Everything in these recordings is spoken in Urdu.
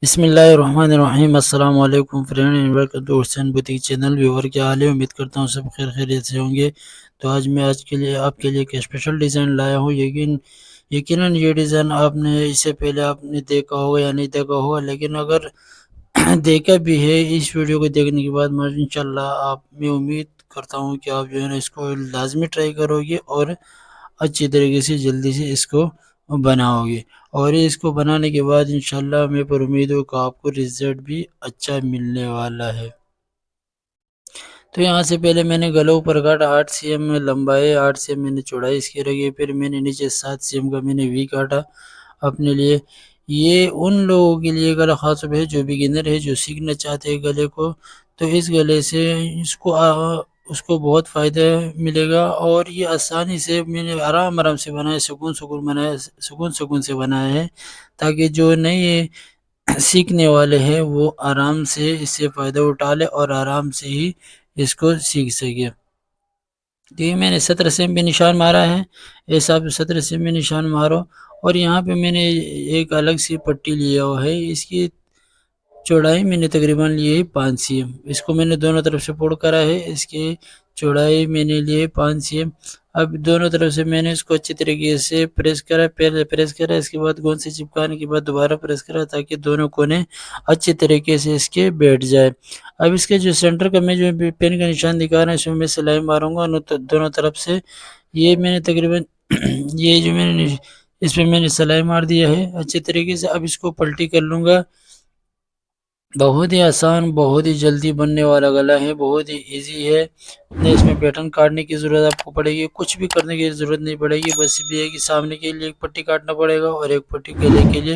بسم اللہ الرحمن الرحیم۔ السلام علیکم friend and welcome to Hussain boutique channel. Viewer کیا حال ہے؟ امید کرتا ہوں سب خیریت سے ہوں گے۔ تو آج میں کے لیے آپ کے لیے ایک اسپیشل ڈیزائن لایا ہوں۔ یقیناً یہ ڈیزائن آپ نے اس سے پہلے آپ نے دیکھا ہوگا یا نہیں دیکھا ہوگا، لیکن اگر دیکھا بھی ہے اس ویڈیو کو دیکھنے کے بعد انشاءاللہ میں امید کرتا ہوں کہ آپ جو ہے نا اس کو لازمی ٹرائی کرو گے اور اچھی طریقے سے جلدی سے اس کو بناؤ گے، اور اس کو بنانے کے بعد انشاءاللہ میں پر امید ہوں کہ آپ کو رزلٹ بھی اچھا ملنے والا ہے۔ تو یہاں سے پہلے میں نے گلوں پر کاٹا 8 cm میں لمبائی، 8 cm میں نے چوڑائی اس کی رکھی، پھر میں نے نیچے 7 cm کا میں نے وی کاٹا اپنے لیے۔ یہ ان لوگوں کے لیے گلا خاص ہے جو بگنر ہے، جو سیکھنا چاہتے ہیں گلے کو، تو اس گلے سے اس کو بہت فائدہ ملے گا، اور یہ آسانی سے میں نے آرام سے بنایا، سکون سے بنایا ہے، تاکہ جو نئے سیکھنے والے ہیں وہ آرام سے اس سے فائدہ اٹھا لے اور آرام سے ہی اس کو سیکھ سکے۔ تو یہ میں نے 17 سیم پہ نشان مارا ہے، ایسا آپ 17 سیم میں نشان مارو، اور یہاں پہ میں نے ایک الگ سی پٹی لیا ہوا ہے، اس کی چوڑائی میں نے تقریباً لی ہے 5 cm۔ اس کو میں نے دونوں طرف سے فولڈ کرا ہے، اس کی چوڑائی میں نے لی ہے 5 cm۔ اب دونوں طرف سے میں نے اس کو اچھی طریقے سے پریس کرا، پہلے پریس کرا، اس کے بعد گون سے چپکانے کے بعد دوبارہ پریس کرا، تاکہ دونوں کونے اچھی طریقے سے اس کے بیٹھ جائے۔ اب اس کے جو سینٹر کا میں جو پین کا نشان دکھا رہا ہے، اس میں سلائی ماروں گا دونوں طرف سے۔ یہ میں نے تقریباً یہ جو میں نے اس میں نے سلائی مار دیا ہے اچھی طریقے سے۔ اب اس کو پلٹی کر لوں گا۔ بہت ہی آسان، بہت ہی جلدی بننے والا گلا ہے، بہت ہی ایزی ہے۔ نہ اس میں پیٹرن کاٹنے کی ضرورت آپ کو پڑے گی، کچھ بھی کرنے کی ضرورت نہیں پڑے گی، بس یہ ہے کہ سامنے کے لیے ایک پٹی کاٹنا پڑے گا اور ایک پٹی گلے کے لیے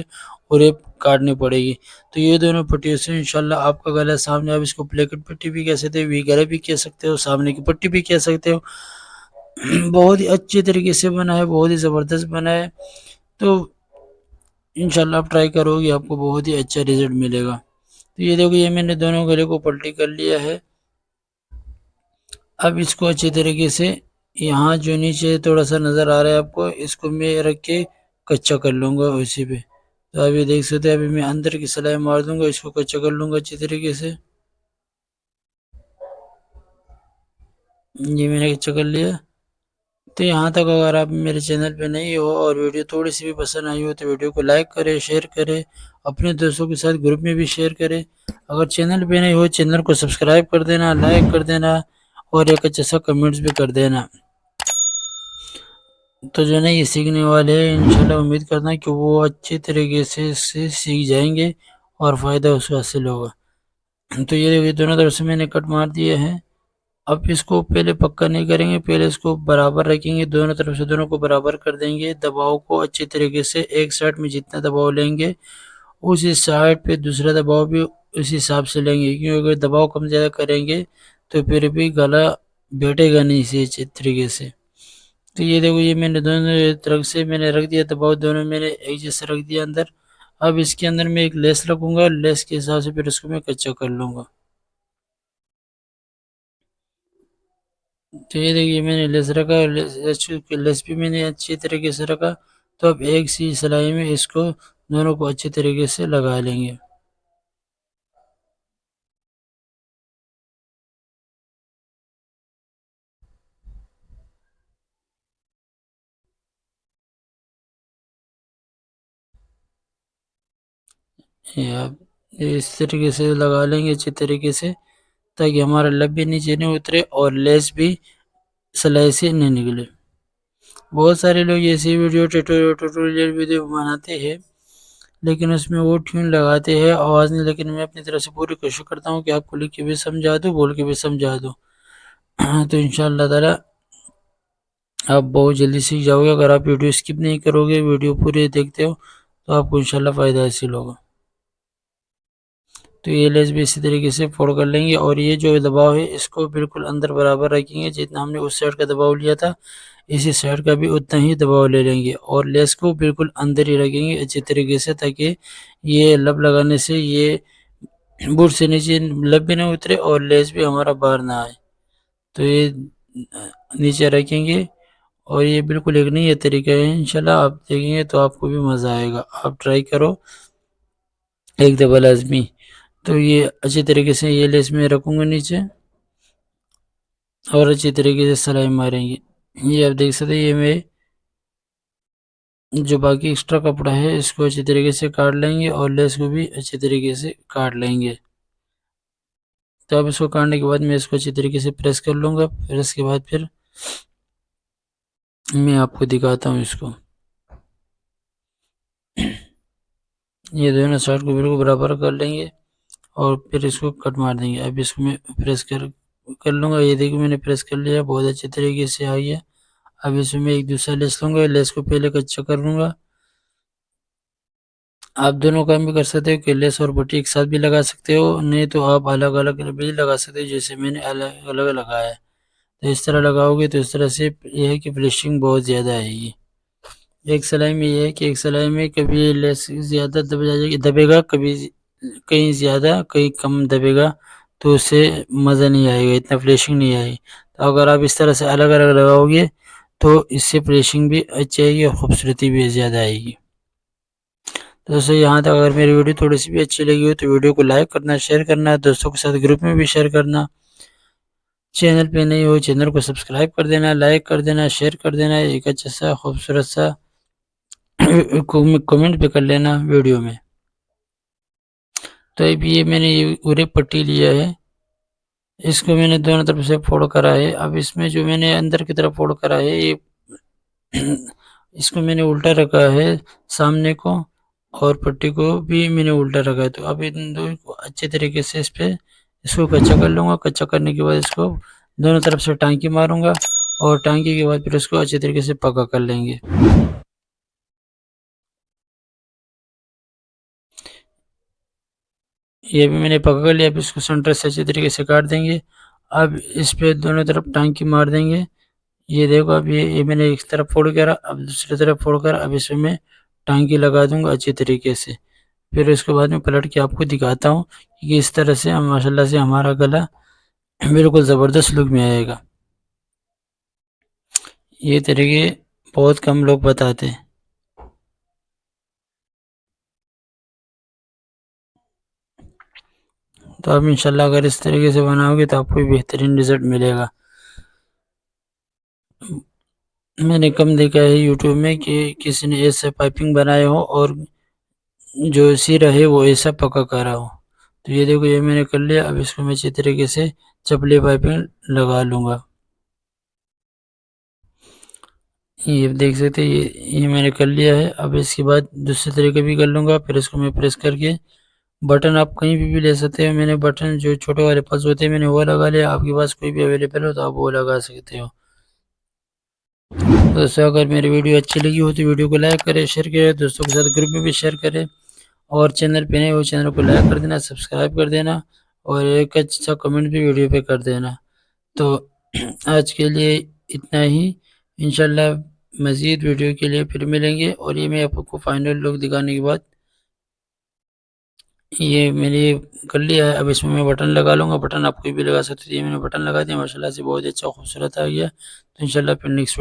اور ایک کاٹنی پڑے گی۔ تو یہ دونوں پٹیوں سے انشاءاللہ آپ کا گلا سامنے، آپ اس کو پلیکٹ پٹی بھی کہہ سکتے ہو، وی گلا بھی کہہ سکتے ہو، سامنے کی پٹی بھی کہہ سکتے ہو۔ بہت ہی اچھے طریقے سے بنا ہے، بہت ہی زبردست بنا ہے۔ تو انشاءاللہ آپ ٹرائی کرو گے، آپ کو بہت ہی اچھا رزلٹ ملے گا۔ تو یہ دیکھو، یہ میں نے دونوں گلے کو پلٹی کر لیا ہے۔ اب اس کو اچھی طریقے سے یہاں جو نیچے تھوڑا سا نظر آ رہا ہے آپ کو، اس کو میں رکھ کے کچا کر لوں گا اسی پہ۔ تو ابھی دیکھ سکتے ہیں، ابھی میں اندر کی سلائی مار دوں گا، اس کو کچا کر لوں گا اچھی طریقے سے۔ یہ میں نے کچا کر لیا۔ تو یہاں تک اگر آپ میرے چینل پہ نہیں ہو اور ویڈیو تھوڑی سی بھی پسند آئی ہو تو ویڈیو کو لائک کرے، شیئر کرے، اپنے دوستوں کے ساتھ گروپ میں بھی شیئر کرے۔ اگر چینل پہ نہیں ہو، چینل کو سبسکرائب کر دینا، لائک کر دینا، اور ایک اچھا سا کمنٹس بھی کر دینا۔ تو جو نہیں یہ سیکھنے والے ہیں، انشاءاللہ امید کرنا کہ وہ اچھی طریقے سے اس سے سیکھ جائیں گے اور فائدہ اس کو حاصل ہوگا۔ تو یہ دونوں طرف سے میں نے کٹ مار دیا ہے۔ اب اس کو پہلے پکا نہیں کریں گے، پہلے اس کو برابر رکھیں گے، دونوں طرف سے دونوں کو برابر کر دیں گے۔ دباؤ کو اچھی طریقے سے ایک سائڈ میں جتنا دباؤ لیں گے، اسی سائڈ پہ دوسرا دباؤ بھی اسی حساب سے لیں گے، کیونکہ اگر دباؤ کم زیادہ کریں گے تو پھر بھی گلا بیٹھے گا نہیں اسی اچھی طریقے سے۔ تو یہ دیکھو، یہ میں نے دونوں طرف سے میں نے رکھ دیا دباؤ، دونوں میں نے ایک جیسا رکھ دیا اندر۔ اب اس کے اندر میں ایک لیس رکھوں گا، لیس کے حساب سے پھر اس کو میں کچا کر لوں گا۔ تو یہ دیکھیے، میں نے لیس رکھا، لیس بھی میں نے اچھی طریقے سے رکھا۔ تو اب ایک سی سلائی میں اس کو دونوں کو اچھی طریقے سے لگا لیں گے۔ آپ اس طریقے سے لگا لیں گے اچھی طریقے سے، تاکہ ہمارا لب بھی نیچے نہیں اترے اور لیس بھی سلائی سے نہیں نکلے۔ بہت سارے لوگ ایسی ویڈیو ٹیوٹوریل ویڈیو بناتے ہیں، لیکن اس میں وہ ٹیون لگاتے ہیں آواز نہیں، لیکن میں اپنی طرف سے پوری کوشش کرتا ہوں کہ آپ کو لکھ کے بھی سمجھا دوں، بول کے بھی سمجھا دوں۔ تو انشاءاللہ تعالی آپ بہت جلدی سیکھ جاؤ گے، اگر آپ ویڈیو اسکپ نہیں کرو گے، ویڈیو پورے دیکھتے ہو، تو آپ کو انشاءاللہ فائدہ حاصل ہوگا۔ تو یہ لیس بھی اسی طریقے سے فوڑ کر لیں گے، اور یہ جو دباؤ ہے اس کو بالکل اندر برابر رکھیں گے، جتنا ہم نے اس سائڈ کا دباؤ لیا تھا اسی سائڈ کا بھی اتنا ہی دباؤ لے لیں گے، اور لیس کو بالکل اندر ہی رکھیں گے اچھی طریقے سے، تاکہ یہ لب لگانے سے یہ بوٹ سے نیچے لب بھی نہ اترے اور لیس بھی ہمارا باہر نہ آئے۔ تو یہ نیچے رکھیں گے، اور یہ بالکل ایک نہیں یہ طریقہ ہے، انشاءاللہ آپ دیکھیں گے تو آپ کو بھی مزہ آئے گا، آپ ٹرائی کرو۔ ایک دفعہ لازمی. تو یہ اچھی طریقے سے یہ لیس میں رکھوں گا نیچے اور اچھی طریقے سے سلائی ماریں گے. یہ آپ دیکھ سکتے ہیں، یہ میں جو باقی ایکسٹرا کپڑا ہے اس کو اچھی طریقے سے کاٹ لیں گے اور لیس کو بھی اچھی طریقے سے کاٹ لیں گے. تو اب اس کو کاٹنے کے بعد میں اس کو اچھی طریقے سے پریس کر لوں گا. پھر اس کے بعد پھر میں آپ کو دکھاتا ہوں اس کو. یہ دونوں سائڈ کو بالکل برابر کر لیں گے اور پھر اس کو کٹ مار دیں گے. اب اس کو میں پریس کر لوں گا. یہ دیکھیں میں نے پریس کر لیا، بہت اچھی طریقے سے آئی ہے. اب اس میں ایک دوسرا لیس لوں گا. لیس کو پہلے کچا کر لوں گا. آپ دونوں کام بھی کر سکتے ہو کہ لیس اور پٹی ایک ساتھ بھی لگا سکتے ہو، نہیں تو آپ الگ الگ بھی لگا سکتے ہو جیسے میں نے الگ الگ لگایا ہے. تو اس طرح لگاؤ گے تو اس طرح سے یہ ہے کہ فنیشنگ بہت زیادہ آئے گی. ایک سلائی میں یہ ہے کہ ایک سلائی میں کبھی لیس زیادہ دبے گا، کبھی کہیں زیادہ کہیں کم دبے گا، تو اس سے مزہ نہیں آئے گا، اتنا فنیشنگ نہیں آئے گی. تو اگر آپ اس طرح سے الگ الگ لگاؤ گے تو اس سے فنیشنگ بھی اچھی آئے گی اور خوبصورتی بھی زیادہ آئے گی. تو دوستو یہاں تک اگر میری ویڈیو تھوڑی سی بھی اچھی لگی ہو تو ویڈیو کو لائک کرنا، شیئر کرنا، دوستوں کے ساتھ گروپ میں بھی شیئر کرنا. چینل پہ نہیں ہو چینل کو سبسکرائب کر دینا، لائک کر دینا، شیئر کر دینا. ایک اچھا سا خوبصورت سا کمنٹ بھی کر لینا ویڈیو میں. تو اب یہ میں نے یہ پورے پٹی لیا ہے، اس کو میں نے دونوں طرف سے فولڈ کرا ہے. اب اس میں جو میں نے اندر کی طرف فولڈ کرا ہے یہ اس کو میں نے الٹا رکھا ہے سامنے کو، اور پٹی کو بھی میں نے الٹا رکھا ہے. تو اب ان دو کو اچھے طریقے سے اس کو کچا کر لوں گا. کچا کرنے کے بعد اس کو دونوں طرف سے ٹانکی ماروں گا اور ٹانکی کے بعد پھر اس کو اچھے طریقے سے پکا کر لیں گے. یہ بھی میں نے پکا کر لیا. اب اس کو سینٹر سے اچھے طریقے سے کاٹ دیں گے. اب اس پہ دونوں طرف ٹانکی مار دیں گے. یہ دیکھو اب یہ میں نے ایک طرف فولڈ کرا، اب دوسری طرف فولڈ کرا. اب اس میں ٹانکی لگا دوں گا اچھی طریقے سے. پھر اس کے بعد میں پلٹ کے آپ کو دکھاتا ہوں کہ اس طرح سے ماشاءاللہ سے ہمارا گلا بالکل زبردست لک میں آئے گا. یہ طریقے بہت کم لوگ بتاتے ہیں. تو اب انشاءاللہ اگر اس طریقے سے بناؤ گے تو آپ کو بہترین رزلٹ ملے گا. میں نے کم دیکھا ہے یوٹیوب میں کہ کسی نے ایسا پائپنگ بنایا ہو اور جو سیرا ہے وہ ایسا پکا کرا ہو. تو یہ دیکھو یہ میں نے کر لیا. اب اس کو میں اچھی طریقے سے چپلی پائپنگ لگا لوں گا. یہ دیکھ سکتے یہ میں نے کر لیا ہے. اب اس کے بعد دوسرے طریقے بھی کر لوں گا. پھر اس کو میں پریس کر کے بٹن آپ کہیں بھی لے سکتے ہو. میں نے بٹن جو چھوٹے والے پلس ہوتے ہیں میں نے وہ لگا لیا. آپ کے پاس کوئی بھی اویلیبل ہو تو آپ وہ لگا سکتے ہو. دوستو اگر میری ویڈیو اچھی لگی ہو تو ویڈیو کو لائک کرے، شیئر کرے، دوستوں کے ساتھ گروپ میں بھی شیئر کرے، اور چینل پہ نئے ہو چینل کو لائک کر دینا، سبسکرائب کر دینا، اور ایک اچھا کمنٹ بھی ویڈیو پہ کر دینا. تو آج کے لیے اتنا ہی. انشاءاللہ مزید ویڈیو کے لیے پھر ملیں گے. اور یہ میں آپ کو فائنل لک دکھانے کے بعد یہ میں نے کر لیا ہے. اب اس میں بٹن لگا لوں گا. بٹن آپ کوئی بھی لگا سکتے ہیں. میں نے بٹن لگا دیا، ماشاءاللہ سے بہت اچھا خوبصورت آ گیا. تو انشاءاللہ پھر نیکسٹ